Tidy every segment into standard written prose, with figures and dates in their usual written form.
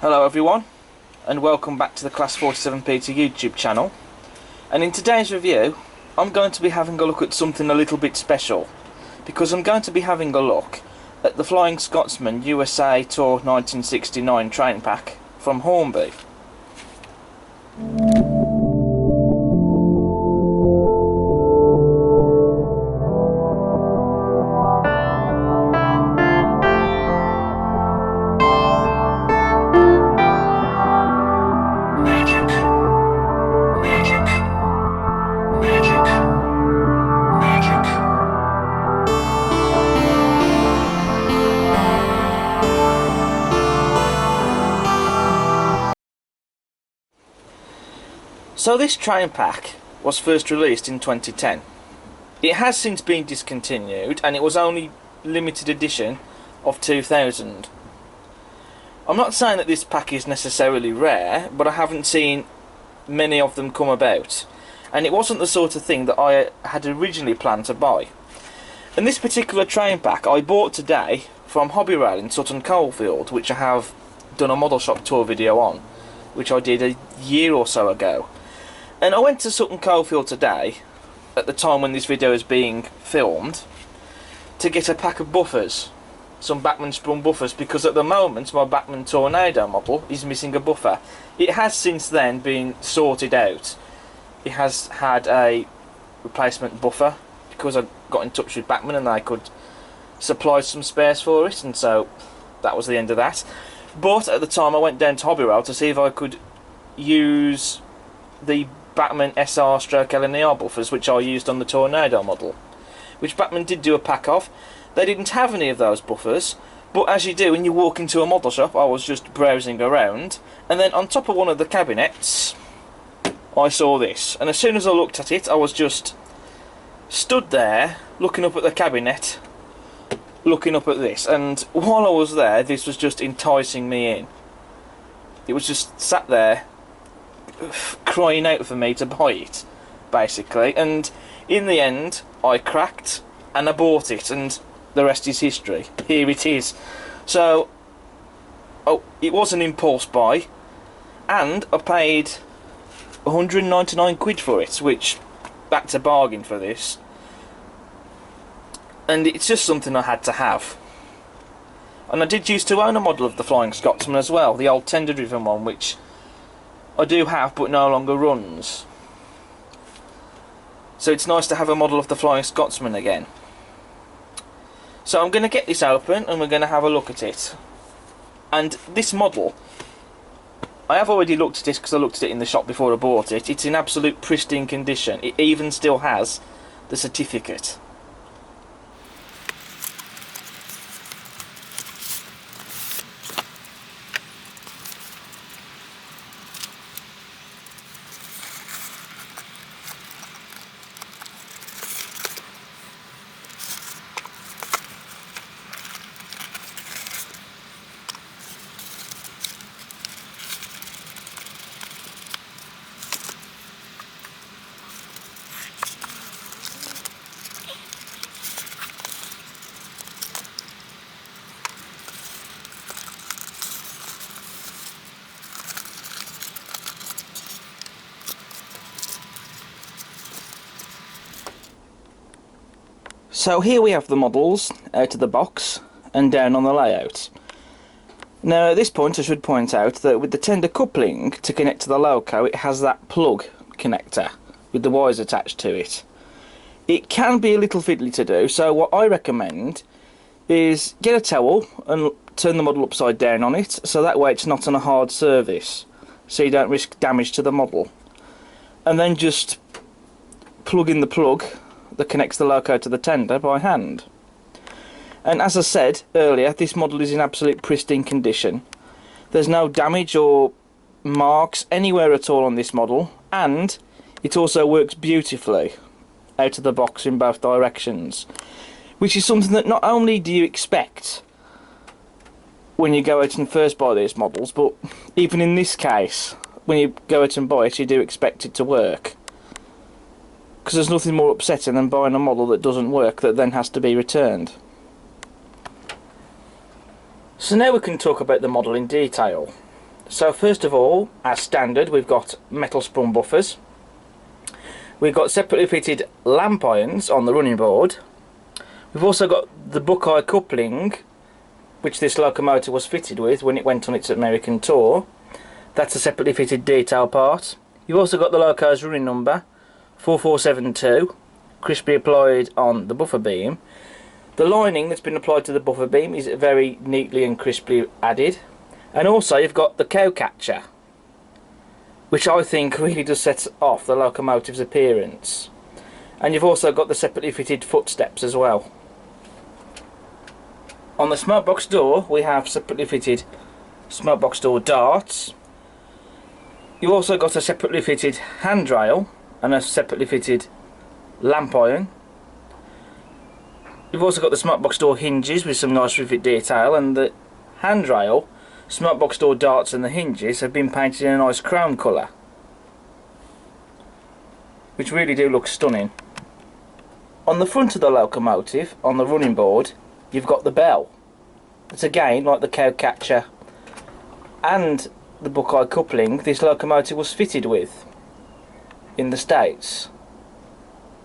Hello everyone, and welcome back to the Class 47 Peter YouTube channel. And in today's review, I'm going to be having a look at something a little bit special, because I'm going to be having a look at the Flying Scotsman USA Tour 1969 train pack from Hornby. So this train pack was first released in 2010. It has since been discontinued, and it was only limited edition of 2000. I'm not saying that this pack is necessarily rare, but I haven't seen many of them come about, and it wasn't the sort of thing that I had originally planned to buy. And this particular train pack I bought today from Hobby Rail in Sutton Coldfield, which I have done a model shop tour video on, which I did a year or so ago. And I went to Sutton Coldfield today, at the time when this video is being filmed, to get a pack of buffers, some Bachmann sprung buffers, because at the moment my Bachmann Tornado model is missing a buffer. It has since then been sorted out. It has had a replacement buffer, because I got in touch with Bachmann and they could supply some spares for it, and so that was the end of that. But at the time I went down to Hobby Rail to see if I could use the Bachmann SR/LNER buffers which I used on the Tornado model, which Bachmann did do a pack of. They didn't have any of those buffers, but as you do when you walk into a model shop, I was just browsing around, and then on top of one of the cabinets I saw this, and as soon as I looked at it I was just stood there looking up at the cabinet, looking up at this, and while I was there this was just enticing me in. It was just sat there crying out for me to buy it, basically, and in the end I cracked and I bought it, and the rest is history. Here it is. So it was an impulse buy, and I paid 199 quid for it, which, that's a bargain for this, and it's just something I had to have. And I did used to own a model of the Flying Scotsman as well, the old tender driven one, which I do have but no longer runs. So it's nice to have a model of the Flying Scotsman again. So I'm going to get this open and we're going to have a look at it. And this model, I have already looked at it because I looked at it in the shop before I bought it. It's in absolute pristine condition. It even still has the certificate. So here we have the models out of the box and down on the layout. Now at this point I should point out that with the tender coupling to connect to the loco, it has that plug connector with the wires attached to it. It can be a little fiddly to do, so what I recommend is get a towel and turn the model upside down on it, so that way it's not on a hard surface, so you don't risk damage to the model. And then just plug in the plug that connects the loco to the tender by hand. And as I said earlier, this model is in absolute pristine condition. There's no damage or marks anywhere at all on this model, and it also works beautifully out of the box in both directions, which is something that not only do you expect when you go out and first buy these models, but even in this case, when you go out and buy it, you do expect it to work. Because there's nothing more upsetting than buying a model that doesn't work that then has to be returned. So now we can talk about the model in detail. So first of all, as standard, we've got metal sprung buffers. We've got separately fitted lamp irons on the running board. We've also got the Buckeye coupling, which this locomotive was fitted with when it went on its American tour. That's a separately fitted detail part. You've also got the loco's running number, 4472, crisply applied on the buffer beam. The lining that's been applied to the buffer beam is very neatly and crisply added. And also you've got the cow catcher, which I think really does set off the locomotive's appearance. And you've also got the separately fitted footsteps as well. On the smokebox door we have separately fitted smokebox door darts. You've also got a separately fitted handrail and a separately fitted lamp iron. You've also got the smokebox door hinges with some nice rivet detail, and the handrail, smokebox door darts and the hinges have been painted in a nice chrome colour, which really do look stunning. On the front of the locomotive, on the running board, you've got the bell. It's again like the cow catcher and the Buckeye coupling this locomotive was fitted with in the States.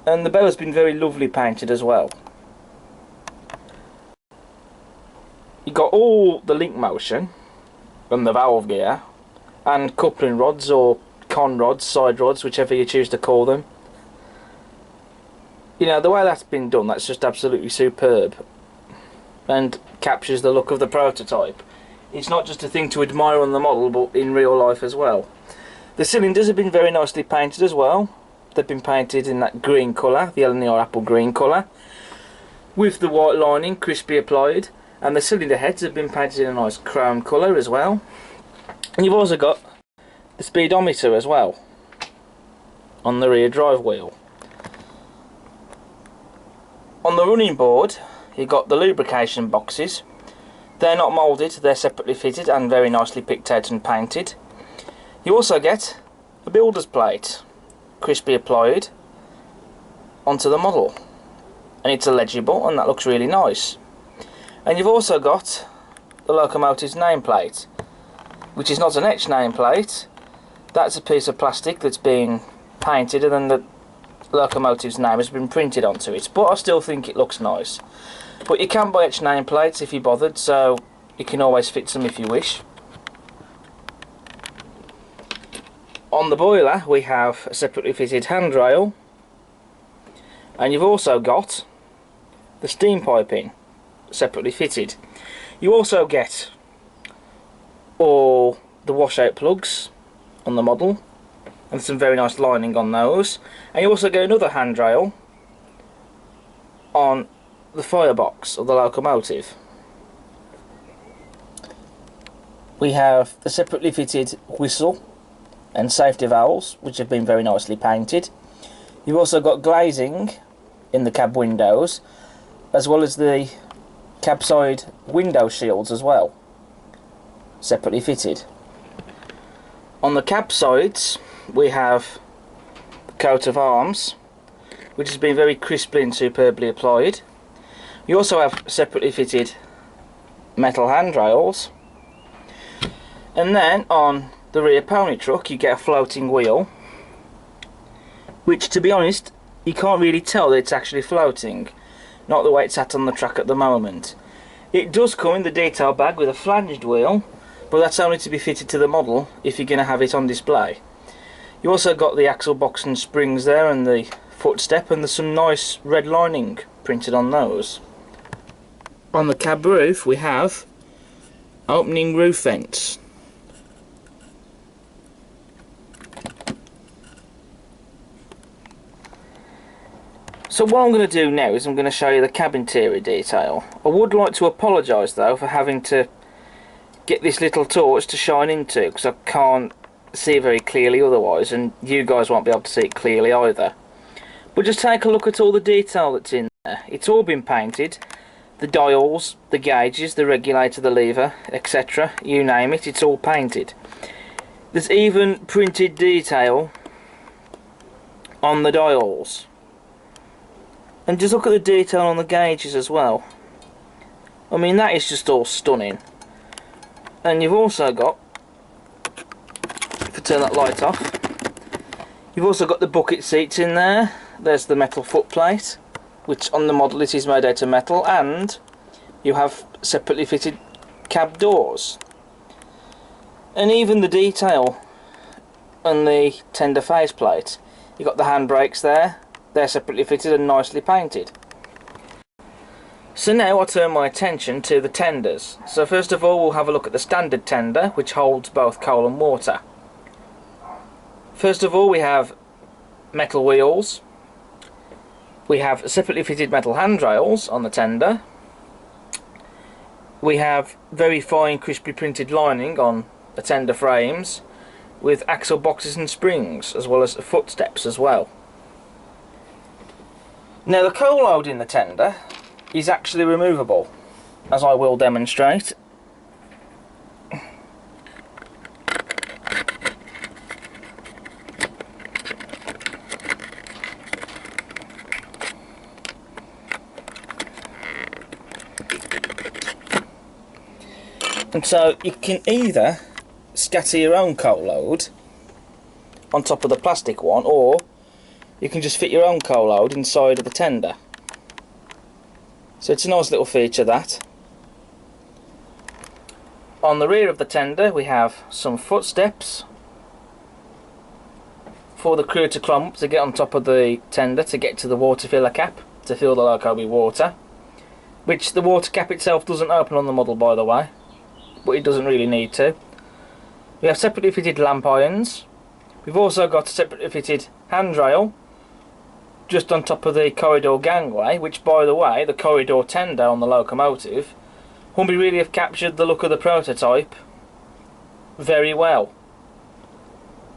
And the bell has been very lovely painted as well. You've got all the link motion and the valve gear and coupling rods or con rods, side rods, whichever you choose to call them. You know, the way that's been done, that's just absolutely superb and captures the look of the prototype. It's not just a thing to admire on the model, but in real life as well. The cylinders have been very nicely painted as well. They've been painted in that green colour, the Eleanor apple green colour, with the white lining crisply applied, and the cylinder heads have been painted in a nice chrome colour as well. And you've also got the speedometer as well on the rear drive wheel. On the running board you've got the lubrication boxes. They're not moulded, they're separately fitted and very nicely picked out and painted. You also get a builder's plate, crisply applied onto the model, and it's illegible and that looks really nice. And you've also got the locomotive's nameplate, which is not an etched nameplate. That's a piece of plastic that's been painted and then the locomotive's name has been printed onto it, but I still think it looks nice. But you can buy etched nameplates if you're bothered, so you can always fit some if you wish. On the boiler we have a separately fitted handrail, and you've also got the steam piping separately fitted. You also get all the washout plugs on the model and some very nice lining on those, and you also get another handrail on the firebox of the locomotive. We have the separately fitted whistle and safety valves, which have been very nicely painted. You've also got glazing in the cab windows, as well as the cab side window shields as well, separately fitted. On the cab sides we have the coat of arms, which has been very crisply and superbly applied. You also have separately fitted metal handrails, and then on the rear pony truck you get a floating wheel, which, to be honest, you can't really tell that it's actually floating, not the way it's at on the track at the moment. It does come in the detail bag with a flanged wheel, but that's only to be fitted to the model if you're going to have it on display. You also got the axle box and springs there, and the footstep, and there's some nice red lining printed on those. On the cab roof we have opening roof vents. So what I'm going to do now is I'm going to show you the cab interior detail. I would like to apologise though for having to get this little torch to shine into, because I can't see very clearly otherwise, and you guys won't be able to see it clearly either. But just take a look at all the detail that's in there. It's all been painted. The dials, the gauges, the regulator, the lever, etc. You name it, it's all painted. There's even printed detail on the dials. And just look at the detail on the gauges as well. I mean, that is just all stunning. And you've also got turn that light off. You've also got the bucket seats in there. There's the metal footplate, which on the model it is made out of metal, and you have separately fitted cab doors. And even the detail on the tender faceplate, you've got the handbrakes there, they're separately fitted and nicely painted. So now I turn my attention to the tenders. So first of all we'll have a look at the standard tender, which holds both coal and water. First of all we have metal wheels, we have separately fitted metal handrails on the tender, we have very fine crisply printed lining on the tender frames with axle boxes and springs, as well as footsteps as well. Now the coal load in the tender is actually removable, as I will demonstrate. And so you can either scatter your own coal load on top of the plastic one, or you can just fit your own coal load inside of the tender. So it's a nice little feature, that. On the rear of the tender we have some footsteps for the crew to climb up to get on top of the tender to get to the water filler cap to fill the loco with water, which the water cap itself doesn't open on the model, by the way, but it doesn't really need to. We have separately fitted lamp irons. We've also got a separately fitted handrail just on top of the corridor gangway, which, by the way, the corridor tender on the Locomotive, Hornby really have captured the look of the prototype very well.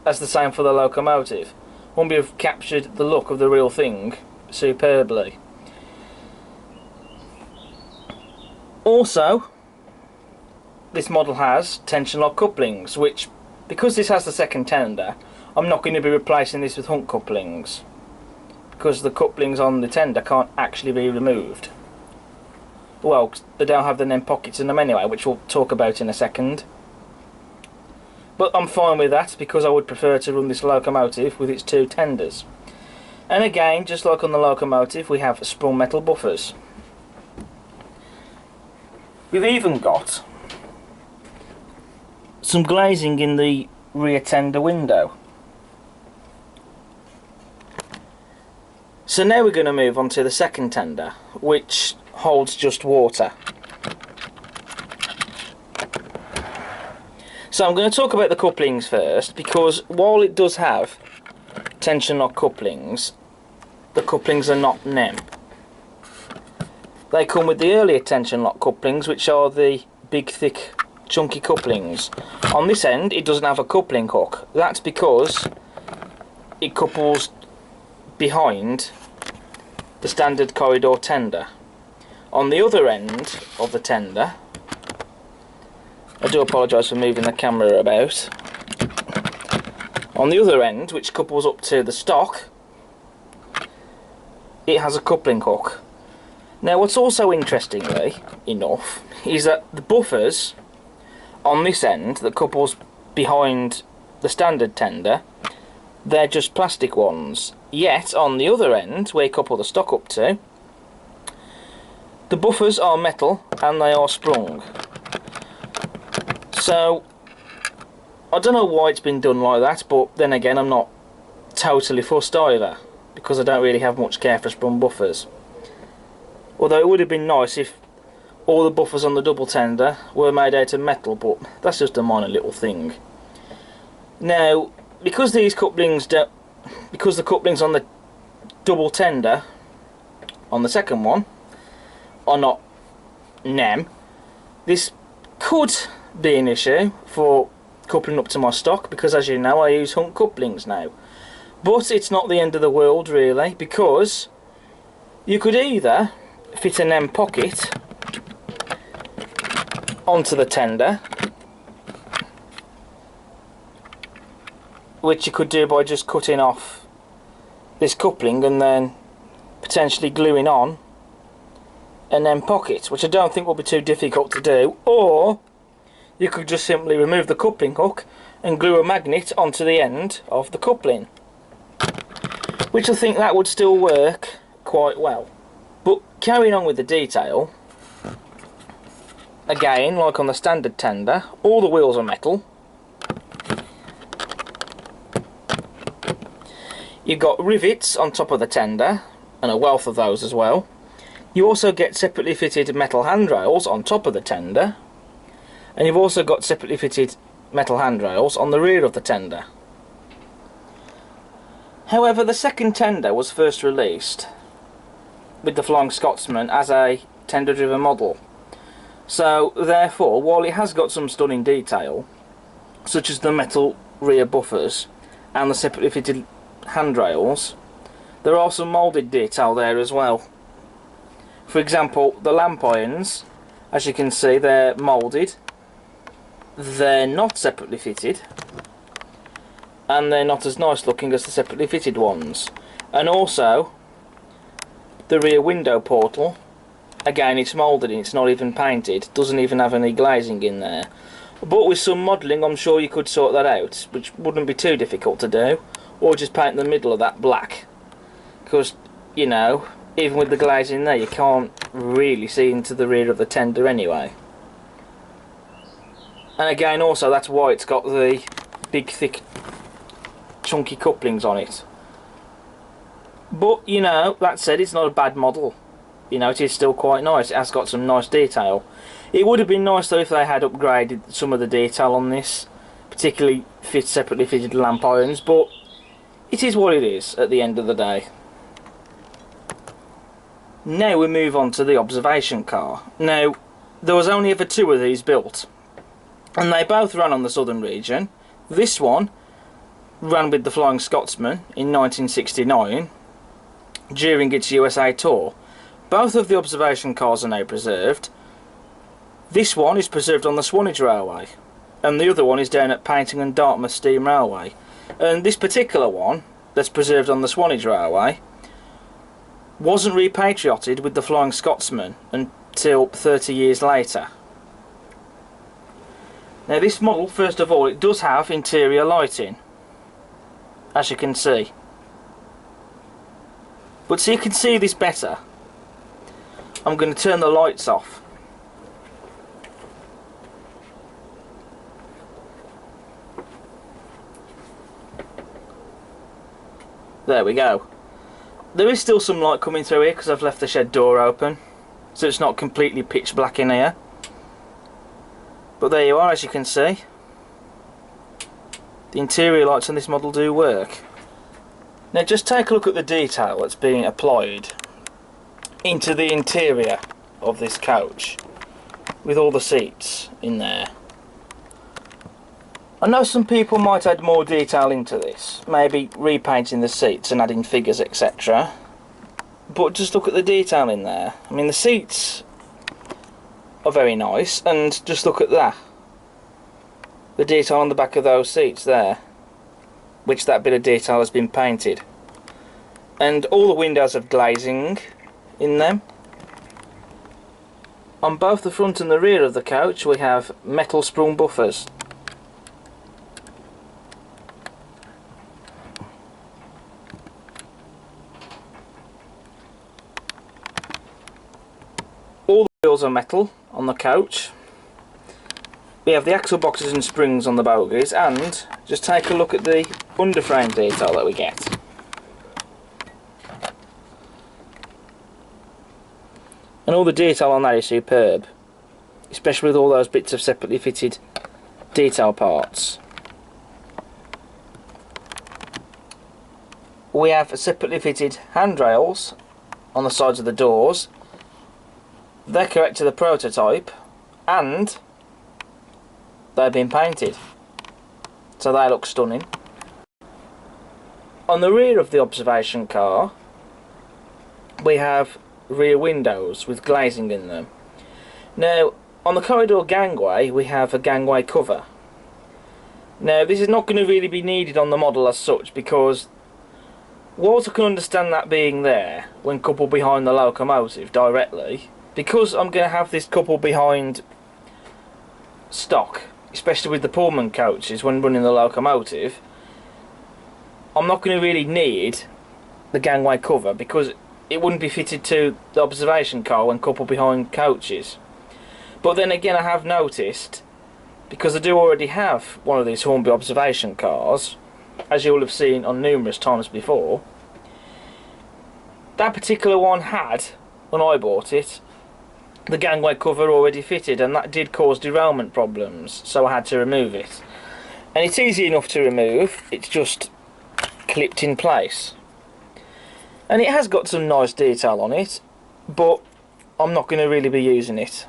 That's the same for the Locomotive. Hornby have captured the look of the real thing superbly. Also, this model has tension lock couplings, which, because this has the second tender, I'm not going to be replacing this with hunt couplings, because the couplings on the tender can't actually be removed. Well, they don't have the NEM pockets in them anyway, which we'll talk about in a second. But I'm fine with that, because I would prefer to run this Locomotive with its two tenders. And again, just like on the Locomotive, we have sprung metal buffers. We've even got some glazing in the rear tender window. So now we're going to move on to the second tender, which holds just water. So I'm going to talk about the couplings first, because while it does have tension lock couplings, the couplings are not NEM. They come with the earlier tension lock couplings, which are the big, thick, chunky couplings. On this end it doesn't have a coupling hook. That's because it couples behind the standard corridor tender. On the other end of the tender, I do apologise for moving the camera about, on the other end, which couples up to the stock, it has a coupling hook. Now what's also interestingly enough is that the buffers on this end that couples behind the standard tender, they're just plastic ones. Yet on the other end, where you couple the stock up to, the buffers are metal and they are sprung. So I don't know why it's been done like that, but then again I'm not totally fussed either, because I don't really have much care for sprung buffers. Although it would have been nice if all the buffers on the double tender were made out of metal, but that's just a minor little thing. Now, because these couplings don't, because the couplings on the double tender on the second one are not NEM, this could be an issue for coupling up to my stock, because as you know I use hunt couplings now. But it's not the end of the world really, because you could either fit an NEM pocket onto the tender, which you could do by just cutting off this coupling and then potentially gluing on an NEM pocket, which I don't think will be too difficult to do, or you could just simply remove the coupling hook and glue a magnet onto the end of the coupling, which I think that would still work quite well. But carrying on with the detail, again, like on the standard tender, all the wheels are metal. You've got rivets on top of the tender, and a wealth of those as well. You also get separately fitted metal handrails on top of the tender, and you've also got separately fitted metal handrails on the rear of the tender. However, the second tender was first released with the Flying Scotsman as a tender driven model. So therefore, while it has got some stunning detail, such as the metal rear buffers and the separately fitted handrails, there are some moulded detail there as well. For example, the lamp irons, as you can see, they're moulded, they're not separately fitted, and they're not as nice looking as the separately fitted ones. And also the rear window portal, again, it's moulded and it's not even painted, doesn't even have any glazing in there. But with some modelling I'm sure you could sort that out, which wouldn't be too difficult to do, or just paint the middle of that black, because, you know, even with the glazing there, you can't really see into the rear of the tender anyway. And again, also, that's why it's got the big, thick, chunky couplings on it. But, you know, that said, it's not a bad model. You know, it is still quite nice. It has got some nice detail. It would have been nice, though, if they had upgraded some of the detail on this, particularly separately fitted lamp irons, but it is what it is at the end of the day. Now we move on to the observation car. Now, there was only ever 2 of these built, and they both ran on the southern region. This one ran with the Flying Scotsman in 1969 during its USA Tour. Both of the observation cars are now preserved. This one is preserved on the Swanage Railway, and the other one is down at Painting and Dartmouth Steam Railway. And this particular one, that's preserved on the Swanage Railway, wasn't repatriated with the Flying Scotsman until 30 years later. Now this model, first of all, it does have interior lighting, as you can see. But so you can see this better, I'm going to turn the lights off. There we go. There is still some light coming through here because I've left the shed door open, so it's not completely pitch black in here. But there you are, as you can see. The interior lights on this model do work. Now just take a look at the detail that's being applied into the interior of this coach, with all the seats in there. I know some people might add more detail into this, maybe repainting the seats and adding figures, etc. But just look at the detail in there. I mean, the seats are very nice, and just look at that. The detail on the back of those seats there, which that bit of detail has been painted. And all the windows have glazing in them. On both the front and the rear of the coach we have metal sprung buffers. All the wheels are metal on the coach. We have the axle boxes and springs on the bogies, and just take a look at the underframe detail that we get. And all the detail on that is superb, especially with all those bits of separately fitted detail parts. We have separately fitted handrails on the sides of the doors. They're correct to the prototype, and they've been painted, so they look stunning. On the rear of the observation car we have rear windows with glazing in them. Now on the corridor gangway we have a gangway cover. Now this is not going to really be needed on the model as such, because whilst I can understand that being there when coupled behind the locomotive directly, because I'm going to have this coupled behind stock especially with the Pullman coaches when running the Locomotive, I'm not going to really need the gangway cover because it wouldn't be fitted to the observation car when coupled behind coaches. But then again, I have noticed, because I do already have one of these Hornby observation cars, as you will have seen on numerous times before, that particular one had, when I bought it, the gangway cover already fitted, and that did cause derailment problems, so I had to remove it. And it's easy enough to remove, it's just clipped in place. And it has got some nice detail on it, but I'm not going to really be using it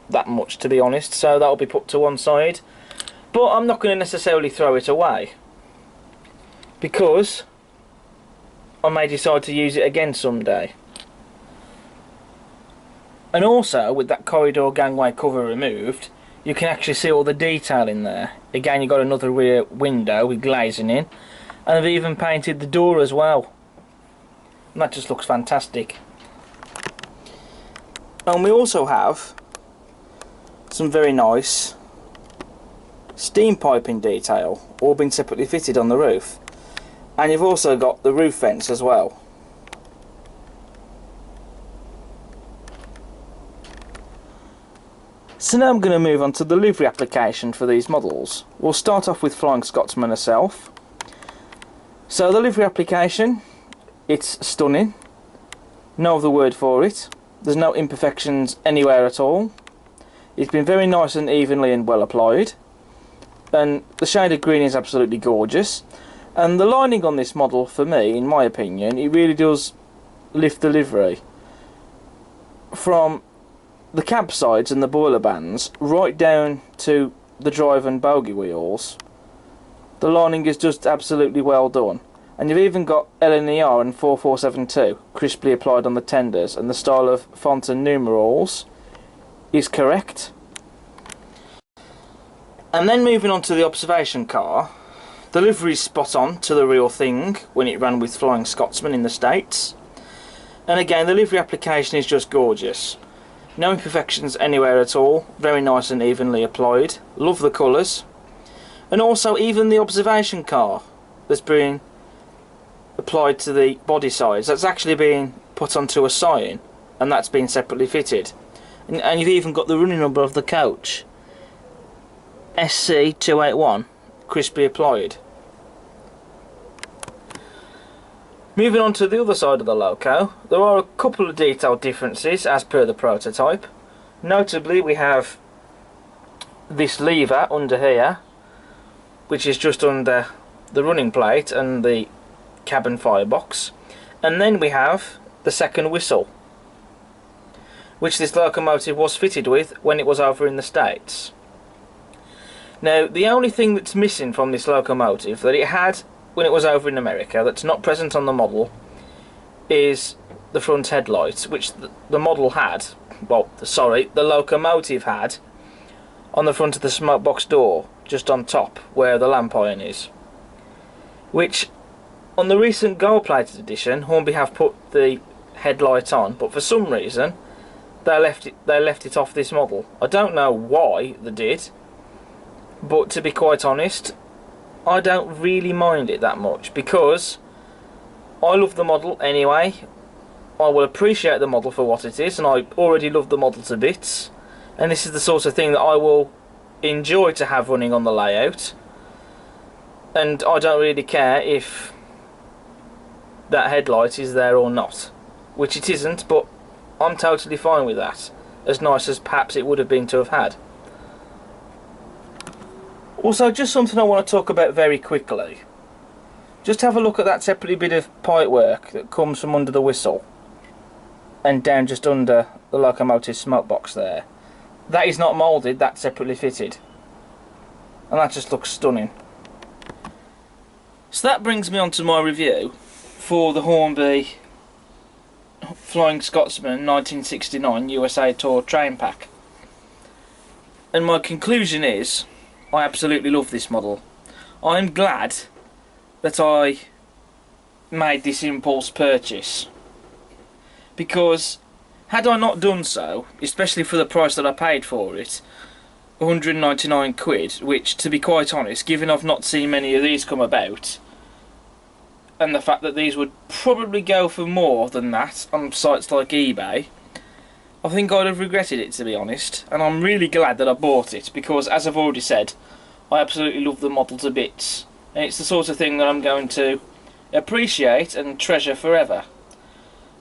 that much, to be honest, so that'll be put to one side. But I'm not going to necessarily throw it away, because I may decide to use it again someday. And also, with that corridor gangway cover removed, you can actually see all the detail in there. Again, you've got another rear window with glazing in, and I've even painted the door as well. And that just looks fantastic. And we also have some very nice steam piping detail, all been separately fitted on the roof. And you've also got the roof vents as well. So now I'm going to move on to the livery application for these models. We'll start off with Flying Scotsman herself. So the livery application, it's stunning. No other word for it. There's no imperfections anywhere at all. It's been very nice and evenly and well applied. And the shade of green is absolutely gorgeous. And the lining on this model, for me, in my opinion, it really does lift the livery. From the cab sides and the boiler bands, right down to the drive and bogie wheels, the lining is just absolutely well done. And you've even got LNER and 4472 crisply applied on the tenders, and the style of font and numerals is correct. And then moving on to the observation car, the livery's spot on to the real thing when it ran with Flying Scotsman in the States. And again, the livery application is just gorgeous. No imperfections anywhere at all, very nice and evenly applied. Love the colours. And also even the observation car that's been applied to the body sides, that's actually been put onto a sign, and that's been separately fitted. And you've even got the running number of the coach, SC281, crisply applied. Moving on to the other side of the loco, there are a couple of detail differences as per the prototype. Notably, we have this lever under here, which is just under the running plate and the cabin firebox, and then we have the second whistle, which this locomotive was fitted with when it was over in the States. Now, the only thing that's missing from this locomotive that it had when it was over in America, that's not present on the model, is the front headlights, which the model had, well, sorry, the locomotive had on the front of the smoke box door, just on top where the lamp iron is. Which, on the recent gold-plated edition, Hornby have put the headlight on, but for some reason they left it off this model. I don't know why they did, but to be quite honest, I don't really mind it that much, because I love the model anyway. I will appreciate the model for what it is, and I already love the model to bits, and this is the sort of thing that I will enjoy to have running on the layout, and I don't really care if that headlight is there or not, which it isn't, but I'm totally fine with that, as nice as perhaps it would have been to have had. Also, just something I want to talk about very quickly. Just have a look at that separately bit of pipework that comes from under the whistle and down just under the locomotive smoke box there. That is not moulded, that's separately fitted, and that just looks stunning. So that brings me on to my review for the Hornby Flying Scotsman 1969 USA Tour train pack. And my conclusion is, I absolutely love this model. I'm glad that I made this impulse purchase, because had I not done so, especially for the price that I paid for it, £199, which, to be quite honest, given I've not seen many of these come about, and the fact that these would probably go for more than that on sites like eBay, I think I'd have regretted it, to be honest. And I'm really glad that I bought it, because as I've already said, I absolutely love the model to bits, and it's the sort of thing that I'm going to appreciate and treasure forever.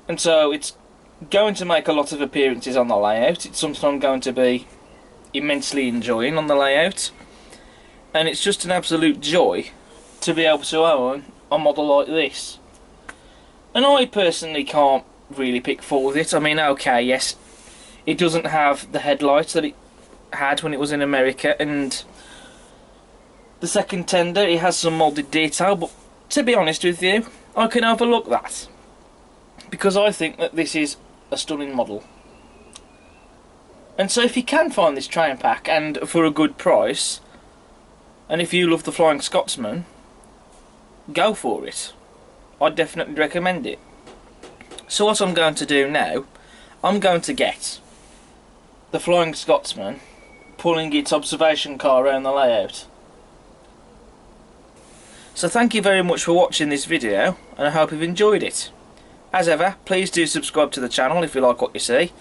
And so it's going to make a lot of appearances on the layout. It's something I'm going to be immensely enjoying on the layout, and it's just an absolute joy to be able to own a model like this. And I personally can't really pick fault with it. I mean, okay, yes, it doesn't have the headlights that it had when it was in America, and the second tender, it has some moulded detail, but to be honest with you, I can overlook that, because I think that this is a stunning model. And so if you can find this train pack, and for a good price, and if you love the Flying Scotsman, go for it. I'd definitely recommend it. So what I'm going to do now, I'm going to get the Flying Scotsman pulling its observation car around the layout. So thank you very much for watching this video, and I hope you've enjoyed it. As ever, please do subscribe to the channel if you like what you see.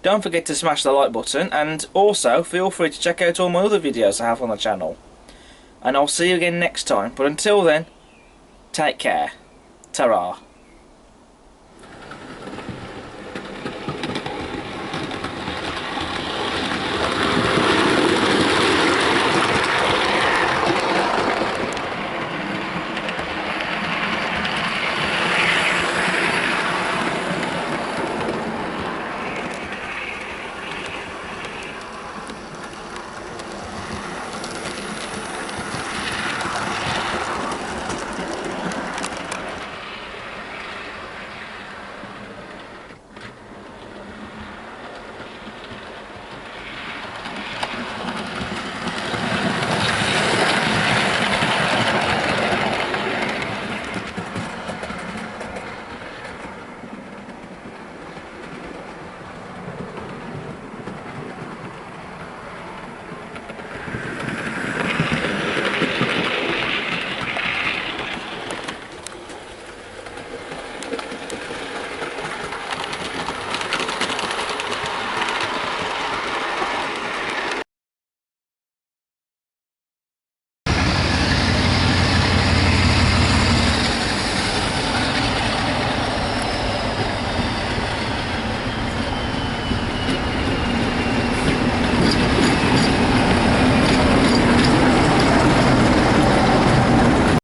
Don't forget to smash the like button, and also feel free to check out all my other videos I have on the channel. And I'll see you again next time, but until then, take care. Ta-ra.